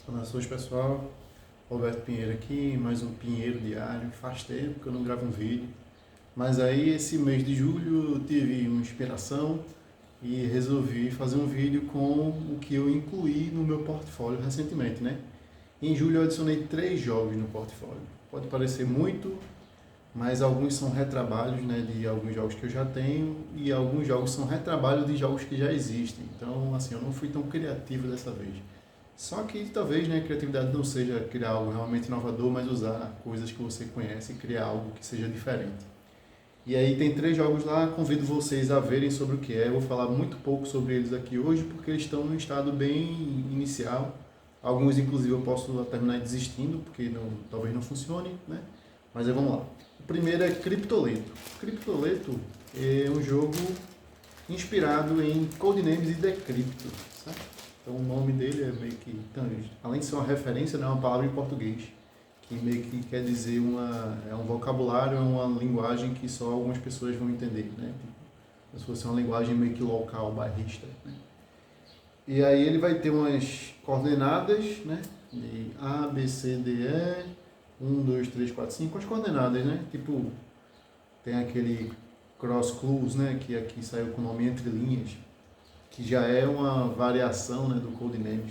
Boa noite, pessoal. Roberto Pinheiro aqui, mais um Pinheiro diário. Faz tempo que eu não gravo um vídeo, mas aí esse mês de julho eu tive uma inspiração e resolvi fazer um vídeo com o que eu incluí no meu portfólio recentemente, né? Em julho eu adicionei 3 jogos no portfólio. Pode parecer muito, mas alguns são retrabalhos, né, de alguns jogos que eu já tenho e alguns jogos são retrabalhos de jogos que já existem. Então, assim, eu não fui tão criativo dessa vez. Só que talvez, né, a criatividade não seja criar algo realmente inovador, mas usar coisas que você conhece e criar algo que seja diferente. E aí tem 3 jogos lá, convido vocês a verem sobre o que é. Eu vou falar muito pouco sobre eles aqui hoje, porque eles estão num estado bem inicial. Alguns, inclusive, eu posso terminar desistindo, porque talvez não funcione, né? Mas aí vamos lá. O primeiro é Cryptoleto. Cryptoleto é um jogo inspirado em Codenames e Decrypto, certo? Então o nome dele é meio que, então, além de ser uma referência, né, é uma palavra em português, que meio que quer dizer é um vocabulário, é uma linguagem que só algumas pessoas vão entender, né? Como se fosse uma linguagem meio que local, bairrista, né? E aí ele vai ter umas coordenadas, né? De A, B, C, D, E, 1, 2, 3, 4, 5, as coordenadas, né? Tipo, tem aquele cross clues, né? Que aqui saiu com o nome entre linhas, que já é uma variação, né, do Codenames.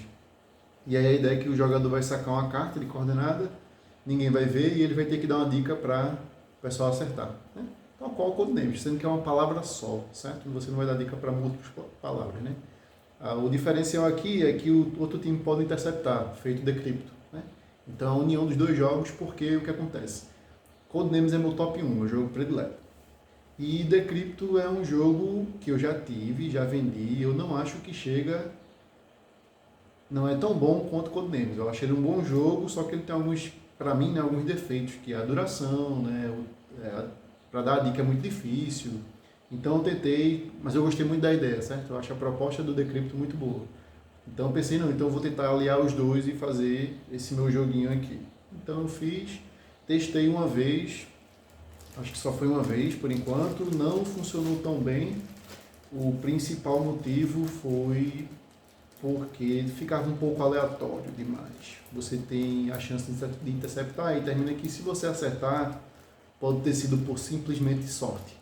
E aí a ideia é que o jogador vai sacar uma carta de coordenada, ninguém vai ver e ele vai ter que dar uma dica para o pessoal acertar, né? Então, qual o Codenames? Sendo que é uma palavra só, certo? Você não vai dar dica para múltiplas palavras, né? O diferencial aqui é que o outro time pode interceptar, feito Decrypto, né? Então, a união dos 2 jogos, porque o que acontece? Codenames é meu top 1, meu jogo predileto. E Decrypto é um jogo que eu já tive, já vendi, eu não acho que chega, não é tão bom quanto Codenames. Eu achei ele um bom jogo, só que ele tem alguns, para mim, né, alguns defeitos, que é a duração, né, para dar a dica é muito difícil. Então eu tentei, mas eu gostei muito da ideia, certo? Eu acho a proposta do Decrypto muito boa. Então eu pensei, não, então eu vou tentar aliar os dois e fazer esse meu joguinho aqui. Então eu fiz, testei uma vez, acho que só foi uma vez por enquanto, não funcionou tão bem. O principal motivo foi porque ficava um pouco aleatório demais. Você tem a chance de interceptar e termina que se você acertar, pode ter sido por simplesmente sorte.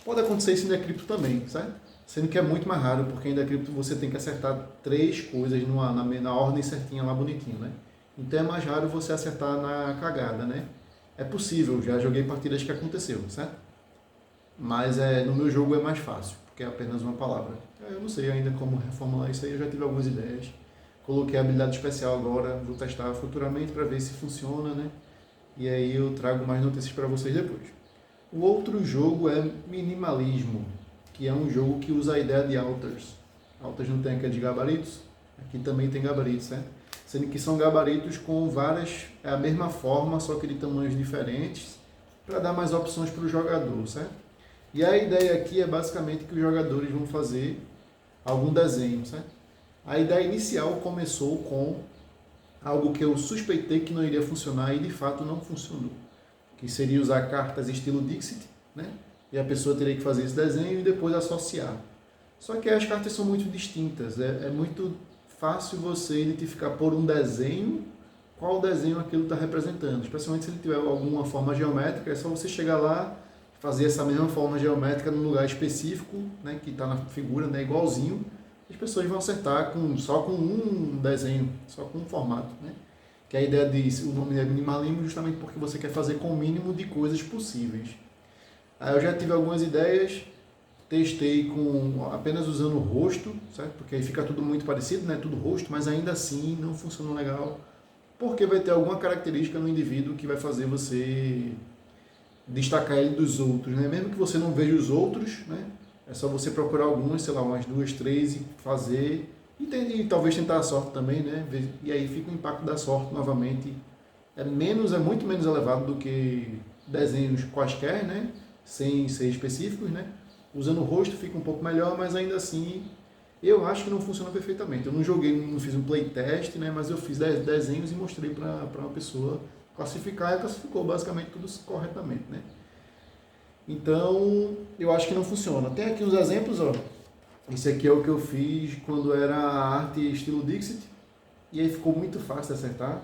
Pode acontecer isso em Decrypto também, certo? Sendo que é muito mais raro, porque em Decrypto você tem que acertar 3 coisas na ordem certinha lá bonitinho, né? Então é mais raro você acertar na cagada, né? É possível, já joguei partidas que aconteceu, certo? Mas no meu jogo é mais fácil, porque é apenas uma palavra. Eu não sei ainda como reformular isso aí, eu já tive algumas ideias. Coloquei a habilidade especial agora, vou testar futuramente para ver se funciona, né? E aí eu trago mais notícias para vocês depois. O outro jogo é Minimalismo, que é um jogo que usa a ideia de alters. Alters não tem aquele de gabaritos? Aqui também tem gabaritos, certo? Sendo que são gabaritos com várias, é a mesma forma, só que de tamanhos diferentes, para dar mais opções para o jogador, certo? E a ideia aqui é basicamente que os jogadores vão fazer algum desenho, certo? A ideia inicial começou com algo que eu suspeitei que não iria funcionar e de fato não funcionou, que seria usar cartas estilo Dixit, né? E a pessoa teria que fazer esse desenho e depois associar. Só que as cartas são muito distintas, é muito fácil você identificar por um desenho qual desenho aquilo está representando, especialmente se ele tiver alguma forma geométrica, é só você chegar lá, fazer essa mesma forma geométrica num lugar específico, né, que está na figura, né, igualzinho, as pessoas vão acertar só com um desenho, só com um formato, né? Que a ideia o nome é minimalismo justamente porque você quer fazer com o mínimo de coisas possíveis. Aí eu já tive algumas ideias, testei com apenas usando o rosto, certo? Porque aí fica tudo muito parecido, né? Tudo rosto, mas ainda assim não funciona legal, porque vai ter alguma característica no indivíduo que vai fazer você destacar ele dos outros, né? Mesmo que você não veja os outros, né? É só você procurar algumas, sei lá, umas 2, 3 e fazer e talvez tentar a sorte também, né? E aí fica o impacto da sorte novamente é muito menos elevado do que desenhos quaisquer, né? Sem ser específicos, né? Usando o rosto fica um pouco melhor, mas ainda assim eu acho que não funciona perfeitamente. Eu não joguei, não fiz um playtest, né? Mas eu fiz desenhos e mostrei para uma pessoa classificar e classificou basicamente tudo corretamente, né? Então eu acho que não funciona. Tem aqui uns exemplos, ó. Esse aqui é o que eu fiz quando era arte estilo Dixit. e aí ficou muito fácil de acertar.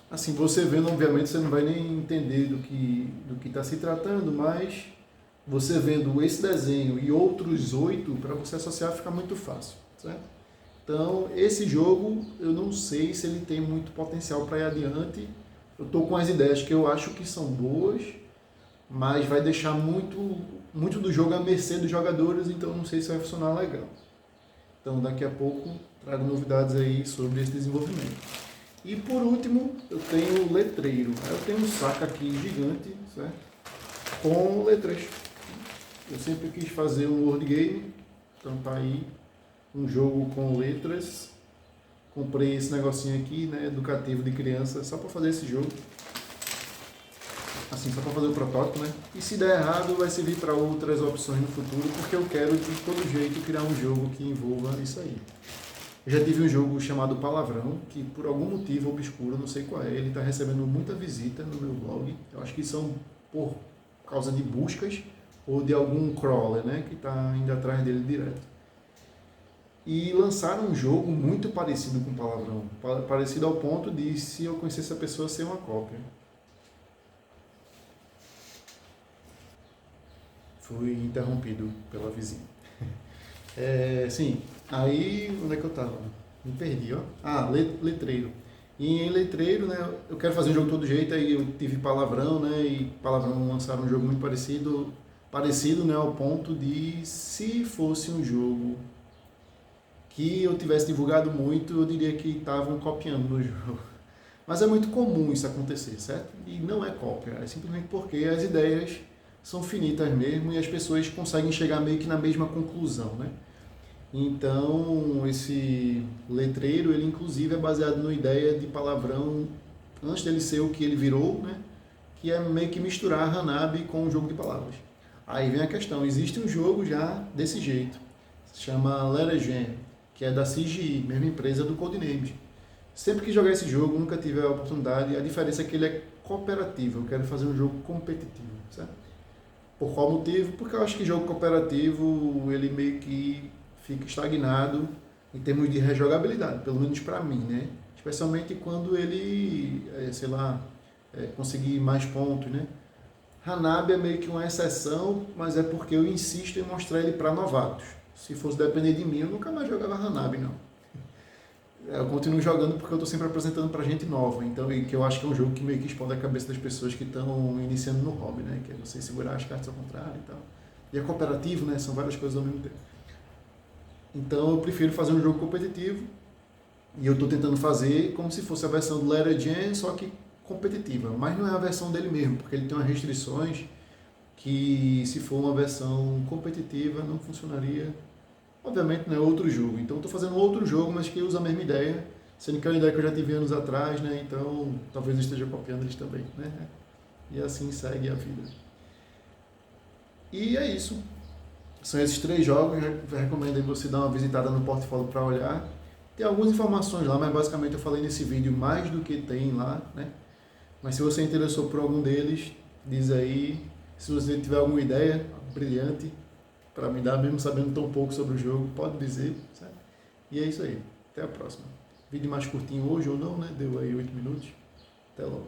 Assim, você vendo, obviamente, você não vai nem entender do que está se tratando, mas você vendo esse desenho e outros 8, para você associar fica muito fácil, certo? Então, esse jogo, eu não sei se ele tem muito potencial para ir adiante. Eu estou com as ideias que eu acho que são boas, mas vai deixar muito do jogo à mercê dos jogadores, então não sei se vai funcionar legal. Então, daqui a pouco, trago novidades aí sobre esse desenvolvimento. E por último, eu tenho o letreiro. Eu tenho um saco aqui gigante, certo? Com letras. Eu sempre quis fazer um word game, então tá aí um jogo com letras. Comprei esse negocinho aqui, né, educativo de criança, só para fazer esse jogo. Assim, só para fazer o protótipo, né? E se der errado, vai servir para outras opções no futuro, porque eu quero de todo jeito criar um jogo que envolva isso aí. Eu já tive um jogo chamado Palavrão, que por algum motivo obscuro, não sei qual é, ele está recebendo muita visita no meu blog. Eu acho que são por causa de buscas ou de algum crawler, né, que está indo atrás dele direto. E lançaram um jogo muito parecido com Palavrão, parecido ao ponto de, se eu conhecesse a pessoa, ser uma cópia. Fui interrompido pela vizinha. Sim, aí onde é que eu tava? Me perdi, ó. Letreiro. E em letreiro, né, eu quero fazer um jogo de todo jeito, aí eu tive Palavrão, né, e Palavrão lançaram um jogo muito parecido, né, ao ponto de, se fosse um jogo que eu tivesse divulgado muito, eu diria que estavam copiando no jogo. Mas é muito comum isso acontecer, certo? E não é cópia, é simplesmente porque as ideias são finitas mesmo e as pessoas conseguem chegar meio que na mesma conclusão, né? Então, esse letreiro, ele inclusive é baseado numa ideia de Palavrão antes dele ser o que ele virou, né? Que é meio que misturar Hanabi com um jogo de palavras. Aí vem a questão, existe um jogo já desse jeito, se chama Lettergen, que é da CGI, mesma empresa do Codenames. Sempre que jogar esse jogo, nunca tive a oportunidade, a diferença é que ele é cooperativo, eu quero fazer um jogo competitivo, certo? Por qual motivo? Porque eu acho que jogo cooperativo, ele meio que fica estagnado em termos de rejogabilidade, pelo menos para mim, né? Especialmente quando ele, conseguir mais pontos, né? Hanabi é meio que uma exceção, mas é porque eu insisto em mostrar ele para novatos. Se fosse depender de mim, eu nunca mais jogava Hanabi, não. Eu continuo jogando porque eu estou sempre apresentando para gente nova, então, e que eu acho que é um jogo que meio que explode a cabeça das pessoas que estão iniciando no hobby, né? Que é você segurar as cartas ao contrário e tal. E é cooperativo, né? São várias coisas ao mesmo tempo. Então eu prefiro fazer um jogo competitivo e eu estou tentando fazer como se fosse a versão do Lettergen, só que competitiva. Mas não é a versão dele mesmo, porque ele tem umas restrições que, se for uma versão competitiva, não funcionaria. Obviamente não é outro jogo. Então eu estou fazendo outro jogo, mas que usa a mesma ideia, sendo que é uma ideia que eu já tive anos atrás, né? Então talvez eu esteja copiando eles também, né? E assim segue a vida. E é isso. São esses 3 jogos, eu recomendo aí você dar uma visitada no portfólio para olhar. Tem algumas informações lá, mas basicamente eu falei nesse vídeo mais do que tem lá, né? Mas se você interessou por algum deles, diz aí. Se você tiver alguma ideia brilhante para me dar, mesmo sabendo tão pouco sobre o jogo, pode dizer, certo? E é isso aí. Até a próxima. Vídeo mais curtinho hoje ou não, né? Deu aí 8 minutos. Até logo.